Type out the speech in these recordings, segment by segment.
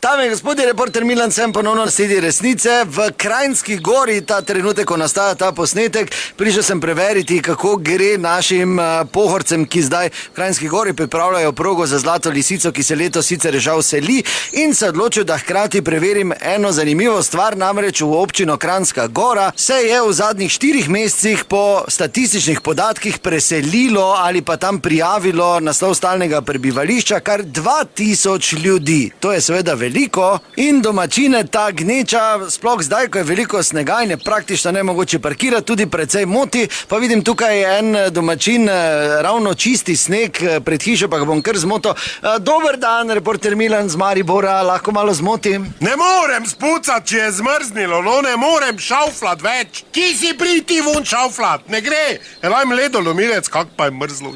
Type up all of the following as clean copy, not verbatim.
Dame in gospodje, reporter Milan sem ponovno na sledi resnice. V Kranjski Gori ta trenutek, ko nastaja ta posnetek, prišel sem preveriti, kako gre našim pohorcem, ki zdaj v Kranjski Gori pripravljajo progo za Zlato lisico, ki se letos sicer žal seli, in se odločil, da hkrati preverim eno zanimivo stvar, namreč v občino Kranjska Gora se je v zadnjih 4 mesecih po statističnih podatkih preselilo ali pa tam prijavilo naslov stalnega prebivališča kar 2000 ljudi. To je seveda veliko in domačine ta gneča, sploh zdaj, ko je veliko snega in je praktično nemogoče parkirati, tudi precej moti. Pa vidim tukaj en domačin, ravno čisti sneg pred hišo, pa ga bom kar zmotil. Dober dan, reporter Milan z Maribora, lahko malo zmotim? Ne morem spucati, če je zmrznilo, no ne morem šauflat več. Ki si priti vun šauflat, ne gre. Elajm ledolomilec, kak pa je mrzlo.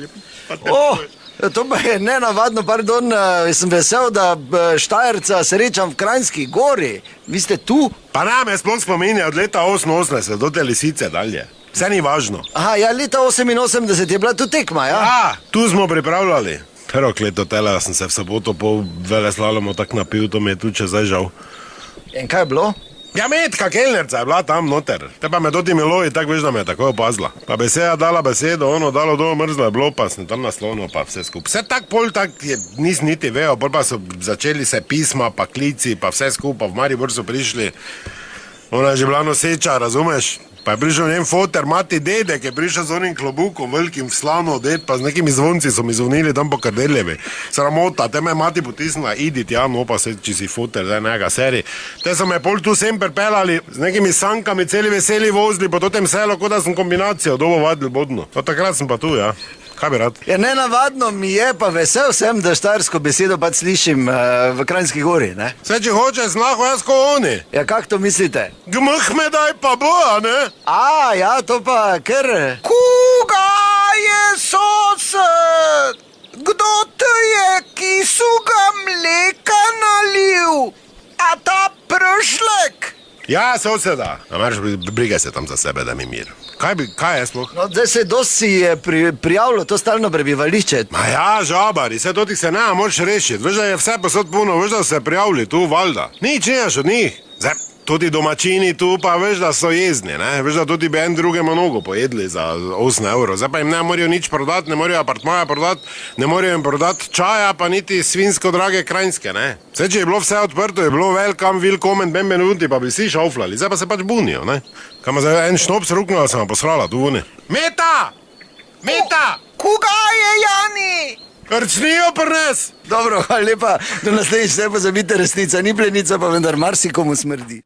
To pa je nenavadno, pardon, sem vesel, da Štajerca srečam v Kranjski Gori. Vi ste tu? Pa nam je sploh spominja od leta 88 do te lisice dalje. Vse ni važno. Aha, ja, leta 88 je bila tu tekma, ja? Ja, tu smo pripravljali. Prvo leto tele, sem se v soboto po veleslalomu tak napil, to mi je tu če zdaj žal. In kaj je bilo? Ja, Metka Kelnerca je bila tam noter. Te pa me doti Miloji, tak veš, da me je tako opazila. Pa beseda dala besedo, ono dalo dolo mrzlo je bilo, pa sem tam naslonil, pa vse skup. Vse tak pol tak je, nis niti vejo, pol pa so začeli se pisma, pa klici, pa vse skup, pa v Maribor so prišli. Ona je že bila noseča, razumeš? Pa je prišel njen foter, mati dedek, je prišel z onim klobukom, velikim slano ded, pa z nekimi zvonci so mi zvonili tam po Kardeljevi. Sramota, te me je mati potisnila, idi tja, no pa se, če si foter, zdaj nekega seri. Te so me pol tu sem prepelali, z nekimi sankami celi veseli vozili po totem selo, kot da sem kombinacijo dobo vadil bodno. Od takrat sem pa tu, ja. Kaj bi rad? Ja, nenavadno mi je, pa vesel sem, da štajersko besedo pač slišim v Kranjski Gori, ne? Vse, če hočeš, lahko jaz ko oni. Ja, kak to mislite? Gmh me daj pa bo, a ne? A, ja, to pa ker... Kuga je sosed? Kdo to je, ki su ga mleka nalil? A ta pršlek? Ja, soseda. A marš, brigaj se tam za sebe, da mi mir. Kaj je sploh? No, zdaj se dosti je prijavilo to stalno prebivališče. Ma ja, žabari, vse totih se ne moš rešiti. Veš, da je vse posod puno, veš, da so se prijavili tu, valjda. Nič nimaš od njih. Zdaj, tudi domačini tu pa veš, da so jezni, ne? Veš, da tudi bi en drugemu nogo pojedli za 8 evrov. Zdaj pa jim ne morajo nič prodati, ne morajo apartmaja prodati, ne morajo jim prodati čaja, pa niti svinsko drage Kranjske, ne? Vse, če je bilo vse odprto, je bilo welcome, willkommen, benvenuti, pa bi vsi šauflali. Zdaj pa se pač bunijo, ne? Kaj ima zdaj en šnops ruknila, sem posrala tu vune. Meta! Meta! Kuga je, Jani? Rčnijo prnes! Dobro, hvala lepa, do naslednjič ne pozabite, resnica ni plenica, pa vendar marsikomu smrdi.